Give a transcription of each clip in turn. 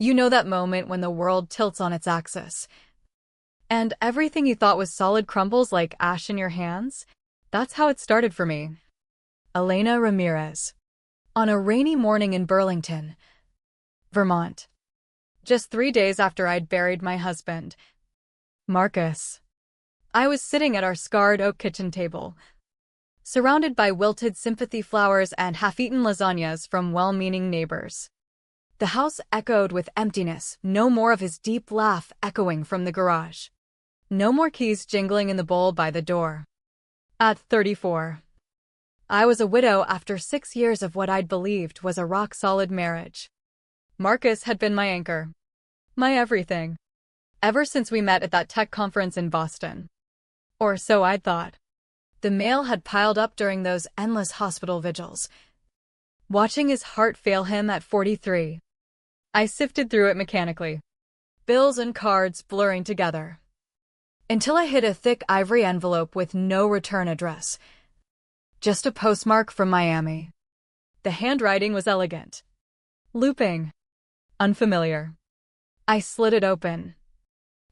You know that moment when the world tilts on its axis, and everything you thought was solid crumbles like ash in your hands? That's how it started for me. Elena Ramirez. On a rainy morning in Burlington, Vermont. Just 3 days after I'd buried my husband, Marcus. I was sitting at our scarred oak kitchen table, surrounded by wilted sympathy flowers and half-eaten lasagnas from well-meaning neighbors. The house echoed with emptiness, no more of his deep laugh echoing from the garage. No more keys jingling in the bowl by the door. At 34, I was a widow after 6 years of what I'd believed was a rock-solid marriage. Marcus had been my anchor, my everything, ever since we met at that tech conference in Boston. Or so I'd thought. The mail had piled up during those endless hospital vigils. Watching his heart fail him at 43, I sifted through it mechanically, bills and cards blurring together, until I hit a thick ivory envelope with no return address. Just a postmark from Miami. The handwriting was elegant, looping, unfamiliar. I slid it open,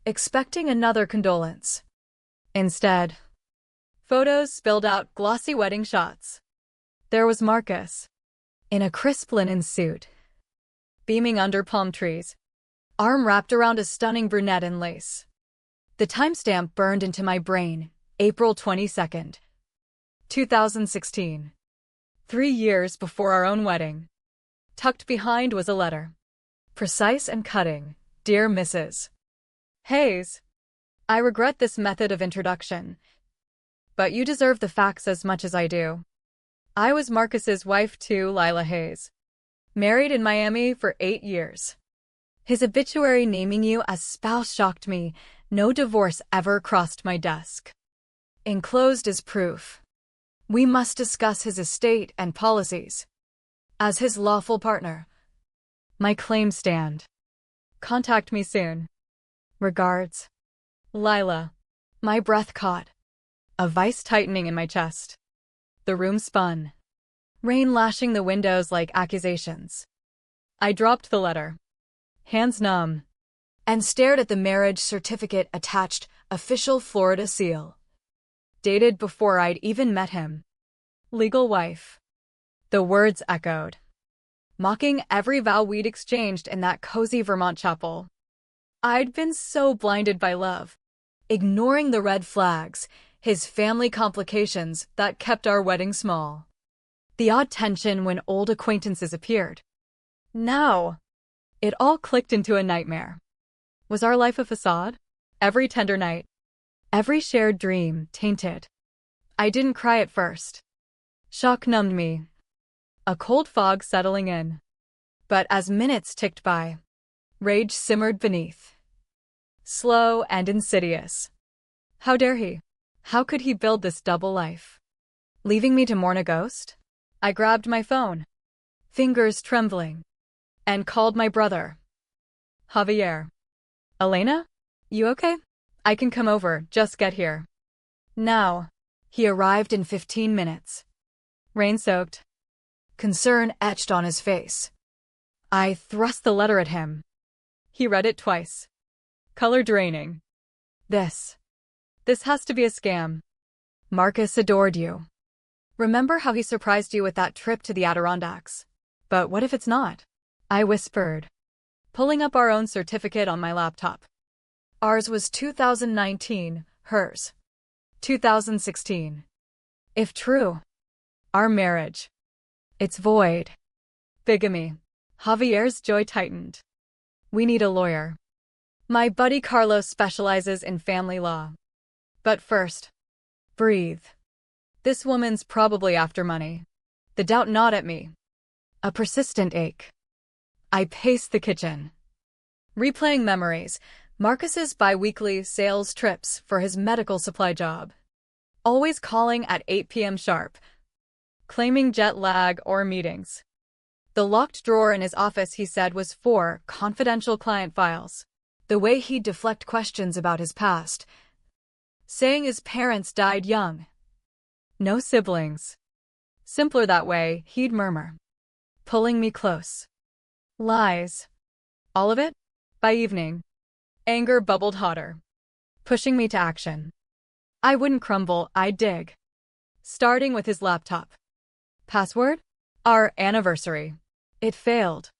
expecting another condolence. Instead, photos spilled out glossy wedding shots. There was Marcus, in a crisp linen suit, beaming under palm trees, arm wrapped around a stunning brunette in lace. The timestamp burned into my brain, April 22nd, 2016. 3 years before our own wedding. Tucked behind was a letter. Precise and cutting. Dear Mrs. Hayes, I regret this method of introduction, but you deserve the facts as much as I do. I was Marcus's wife too, Lila Hayes. Married in Miami for 8 years. His obituary naming you as spouse shocked me. No divorce ever crossed my desk. Enclosed is proof. We must discuss his estate and policies. As his lawful partner, my claims stand. Contact me soon. Regards, Lila. My breath caught, a vice tightening in my chest. The room spun, rain lashing the windows like accusations. I dropped the letter, hands numb, and stared at the marriage certificate attached, official Florida seal. Dated before I'd even met him. Legal wife. The words echoed, mocking every vow we'd exchanged in that cozy Vermont chapel. I'd been so blinded by love, ignoring the red flags, his family complications that kept our wedding small. The odd tension when old acquaintances appeared. Now, it all clicked into a nightmare. Was our life a facade? Every tender night, every shared dream tainted. I didn't cry at first. Shock numbed me, a cold fog settling in. But as minutes ticked by, rage simmered beneath. Slow and insidious. How dare he? How could he build this double life? Leaving me to mourn a ghost? I grabbed my phone, fingers trembling, and called my brother. Javier. Elena? You okay? I can come over, just get here. Now. He arrived in 15 minutes. Rain-soaked. Concern etched on his face. I thrust the letter at him. He read it twice. Color draining. This has to be a scam. Marcus adored you. Remember how he surprised you with that trip to the Adirondacks? But what if it's not? I whispered, pulling up our own certificate on my laptop. Ours was 2019, hers 2016. If true, our marriage, it's void. Bigamy. Javier's jaw tightened. We need a lawyer. My buddy Carlos specializes in family law. But first, breathe. This woman's probably after money. The doubt gnawed at me. A persistent ache. I paced the kitchen, replaying memories, Marcus's bi-weekly sales trips for his medical supply job. Always calling at 8 p.m. sharp, claiming jet lag or meetings. The locked drawer in his office, he said, was for confidential client files. The way he'd deflect questions about his past, saying his parents died young. No siblings. Simpler that way, he'd murmur, pulling me close. Lies. All of it? By evening, anger bubbled hotter, pushing me to action. I wouldn't crumble, I'd dig. Starting with his laptop. Password? Our anniversary. It failed.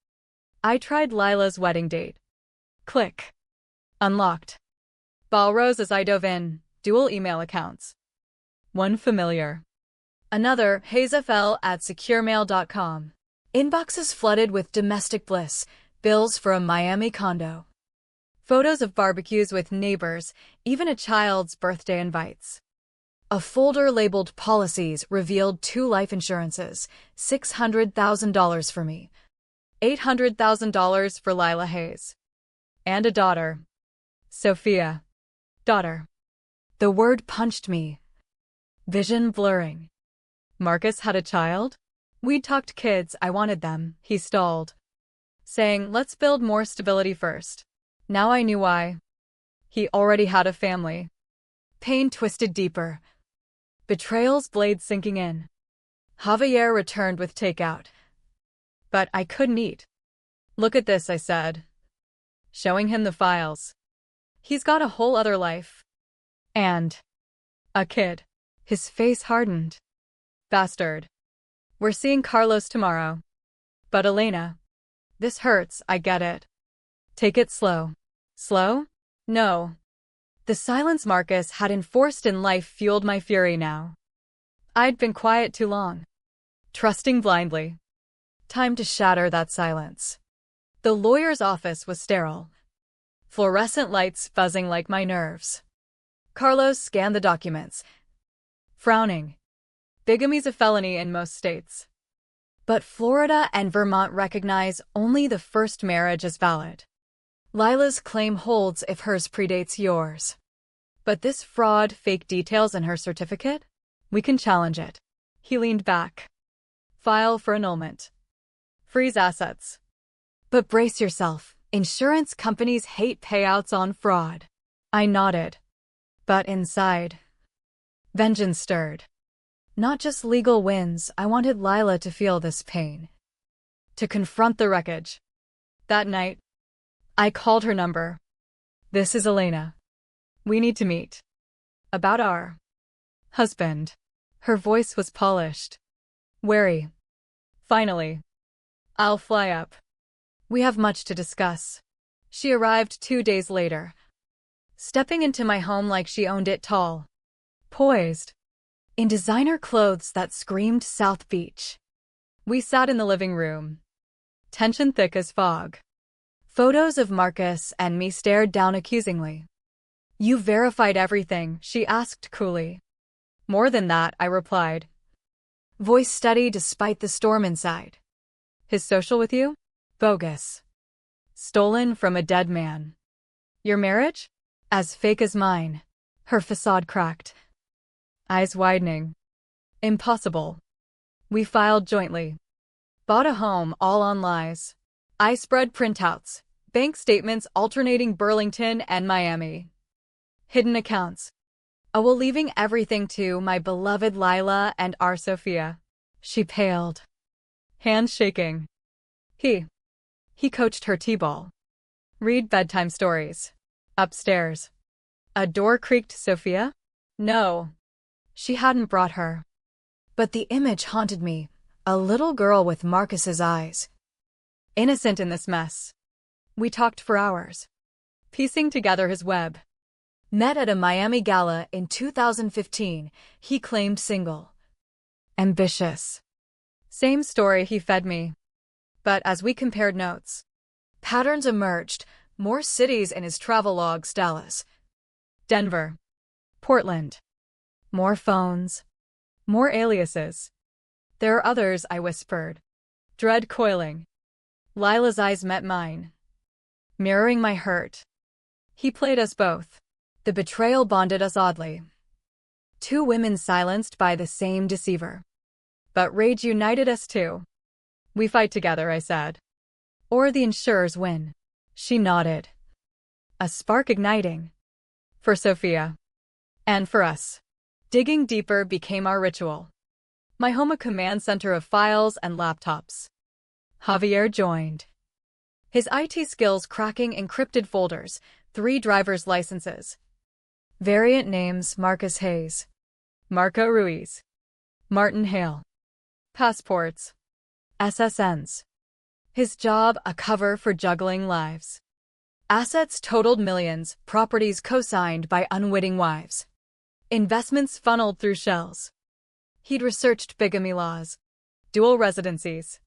I tried Lila's wedding date. Click. Unlocked. Ball rose as I dove in, dual email accounts. One familiar. Another, hazafl@securemail.com. Inboxes flooded with domestic bliss, bills for a Miami condo. Photos of barbecues with neighbors, even a child's birthday invites. A folder labeled policies revealed 2 life insurances, $600,000 for me, $800,000 for Lila Hayes. And a daughter. Sophia. Daughter. The word punched me. Vision blurring. Marcus had a child? We'd talked kids, I wanted them, he stalled, saying, let's build more stability first. Now I knew why. He already had a family. Pain twisted deeper. Betrayal's blade sinking in. Javier returned with takeout. But I couldn't eat. Look at this, I said, showing him the files. He's got a whole other life. And a kid. His face hardened. Bastard. We're seeing Carlos tomorrow. But Elena. This hurts, I get it. Take it slow. Slow? No. The silence Marcus had enforced in life fueled my fury now. I'd been quiet too long. Trusting blindly. Time to shatter that silence. The lawyer's office was sterile. Fluorescent lights buzzing like my nerves. Carlos scanned the documents, frowning. Bigamy's a felony in most states. But Florida and Vermont recognize only the first marriage as valid. Lila's claim holds if hers predates yours. But this fraud, fake details in her certificate? We can challenge it. He leaned back. File for annulment. Freeze assets. But brace yourself. Insurance companies hate payouts on fraud. I nodded. But inside, vengeance stirred. Not just legal wins, I wanted Lila to feel this pain. To confront the wreckage. That night, I called her number. This is Elena. We need to meet. About our husband. Her voice was polished. Wary. Finally. I'll fly up. We have much to discuss. She arrived 2 days later. Stepping into my home like she owned it tall. Poised. In designer clothes that screamed South Beach. We sat in the living room. Tension thick as fog. Photos of Marcus and me stared down accusingly. You verified everything, she asked coolly. More than that, I replied. Voice steady despite the storm inside. His social with you? Bogus. Stolen from a dead man. Your marriage? As fake as mine. Her facade cracked. Eyes widening. Impossible. We filed jointly. Bought a home, all on lies. I spread printouts. Bank statements alternating Burlington and Miami. Hidden accounts. Oh, well, leaving everything to my beloved Lila and our Sophia. She paled. Hands shaking. He coached her t-ball. Read bedtime stories. Upstairs. A door creaked. Sophia? No. She hadn't brought her. But the image haunted me. A little girl with Marcus's eyes. Innocent in this mess. We talked for hours. Piecing together his web. Met at a Miami gala in 2015. He claimed single. Ambitious. Same story he fed me. But as we compared notes, patterns emerged. More cities in his travelogues. Dallas. Denver. Portland. More phones. More aliases. There are others, I whispered. Dread coiling. Lila's eyes met mine. Mirroring my hurt. He played us both. The betrayal bonded us oddly. 2 women silenced by the same deceiver. But rage united us too. We fight together, I said. Or the insurers win. She nodded. A spark igniting. For Sophia. And for us. Digging deeper became our ritual. My home a command center of files and laptops. Javier joined. His IT skills cracking encrypted folders, 3 driver's licenses. Variant names Marcus Hayes, Marco Ruiz, Martin Hale. Passports. SSNs. His job a cover for juggling lives. Assets totaled millions, properties co-signed by unwitting wives. Investments funneled through shells. He'd researched bigamy laws, dual residencies.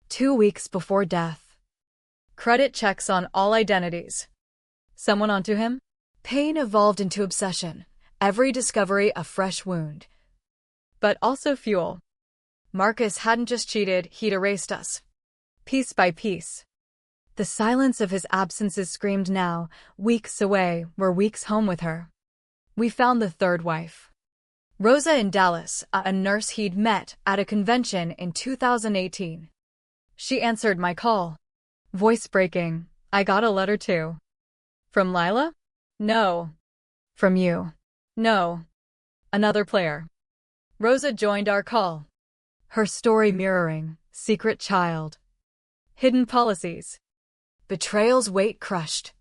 2 weeks before death. Credit checks on all identities. Someone onto him? Pain evolved into obsession, every discovery a fresh wound. But also fuel. Marcus hadn't just cheated, he'd erased us. Piece by piece. The silence of his absences screamed now, weeks away, were weeks home with her. We found the third wife. Rosa in Dallas, a nurse he'd met at a convention in 2018. She answered my call. Voice breaking. I got a letter too. From Lila? No. From you? No. Another player. Rosa joined our call. Her story mirroring, secret child. Hidden policies. Betrayal's weight crushed.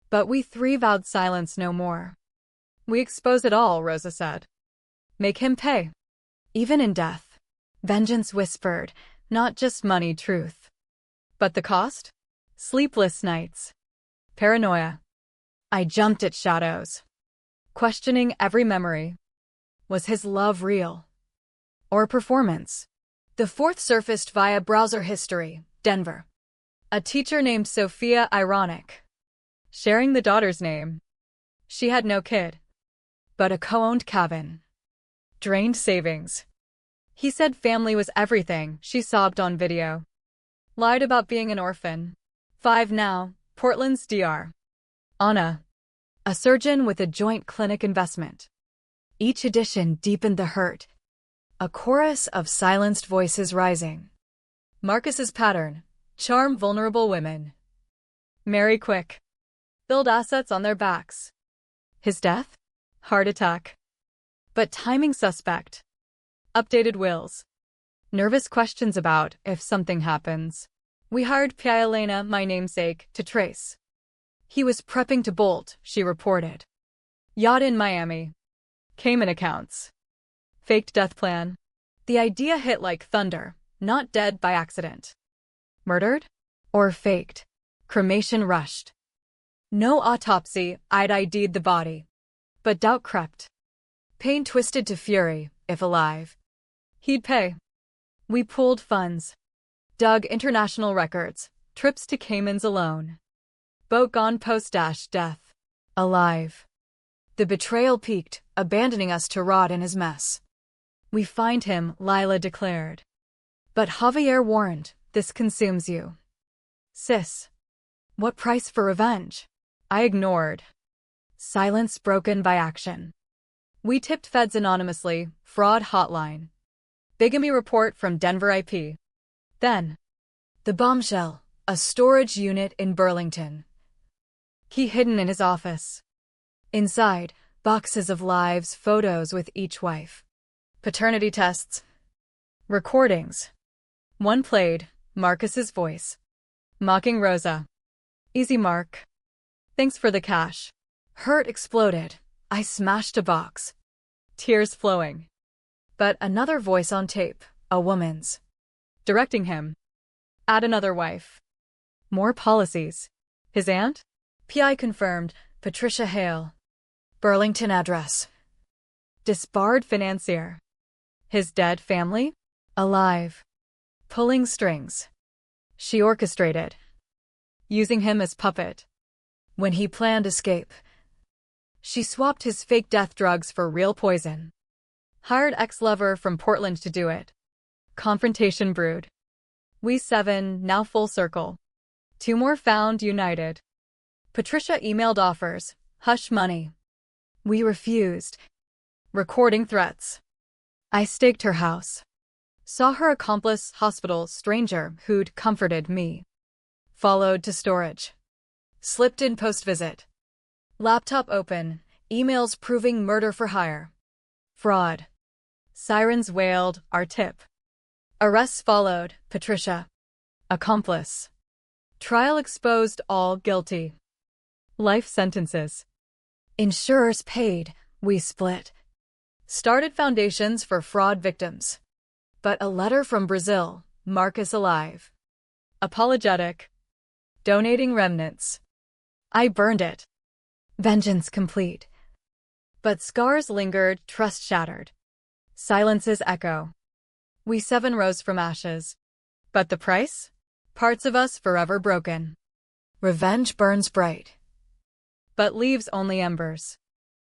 But we 3 vowed silence no more. We expose it all, Rosa said. Make him pay. Even in death. Vengeance whispered, not just money, truth. But the cost? Sleepless nights. Paranoia. I jumped at shadows. Questioning every memory. Was his love real? Or performance? The fourth surfaced via browser history, Denver. A teacher named Sophia, ironic. Sharing the daughter's name. She had no kid. But a co-owned cabin. Drained savings. He said family was everything, she sobbed on video. Lied about being an orphan. 5 now, Portland's DR. Anna. A surgeon with a joint clinic investment. Each edition deepened the hurt. A chorus of silenced voices rising. Marcus's pattern. Charm vulnerable women. Marry quick. Build assets on their backs. His death? Heart attack. But timing suspect. Updated wills. Nervous questions about if something happens. We hired Pia Elena, my namesake, to trace. He was prepping to bolt, she reported. Yacht in Miami. Cayman accounts. Faked death plan. The idea hit like thunder, not dead by accident. Murdered? Or faked? Cremation rushed. No autopsy, I'd ID'd the body. But doubt crept. Pain twisted to fury, if alive. He'd pay. We pooled funds. Dug international records, trips to Caymans alone. Boat gone post-death. Alive. The betrayal peaked, abandoning us to rot in his mess. We find him, Lila declared. But Javier warned, this consumes you. Sis. What price for revenge? I ignored. Silence broken by action. We tipped feds anonymously, fraud hotline. Bigamy report from Denver IP. Then. The bombshell, a storage unit in Burlington. Key hidden in his office. Inside, boxes of lives, photos with each wife. Paternity tests. Recordings. One played, Marcus's voice. Mocking Rosa. Easy mark. Thanks for the cash. Hurt exploded. I smashed a box. Tears flowing. But another voice on tape, a woman's. Directing him. Add another wife. More policies. His aunt? PI confirmed, Patricia Hale. Burlington address. Disbarred financier. His dead family? Alive. Pulling strings. She orchestrated. Using him as puppet. When he planned escape. She swapped his fake death drugs for real poison. Hired ex-lover from Portland to do it. Confrontation brewed. We 7, now full circle. 2 more found united. Patricia emailed offers, hush money. We refused. Recording threats. I staked her house. Saw her accomplice, hospital, stranger who'd comforted me. Followed to storage. Slipped in post-visit. Laptop open, emails proving murder for hire. Fraud. Sirens wailed, our tip. Arrests followed, Patricia. Accomplice. Trial exposed all guilty. Life sentences. Insurers paid, we split. Started foundations for fraud victims. But a letter from Brazil, Marcus alive. Apologetic. Donating remnants. I burned it. Vengeance complete. But scars lingered, trust shattered. Silence's echo. We 7 rose from ashes. But the price? Parts of us forever broken. Revenge burns bright. But leaves only embers.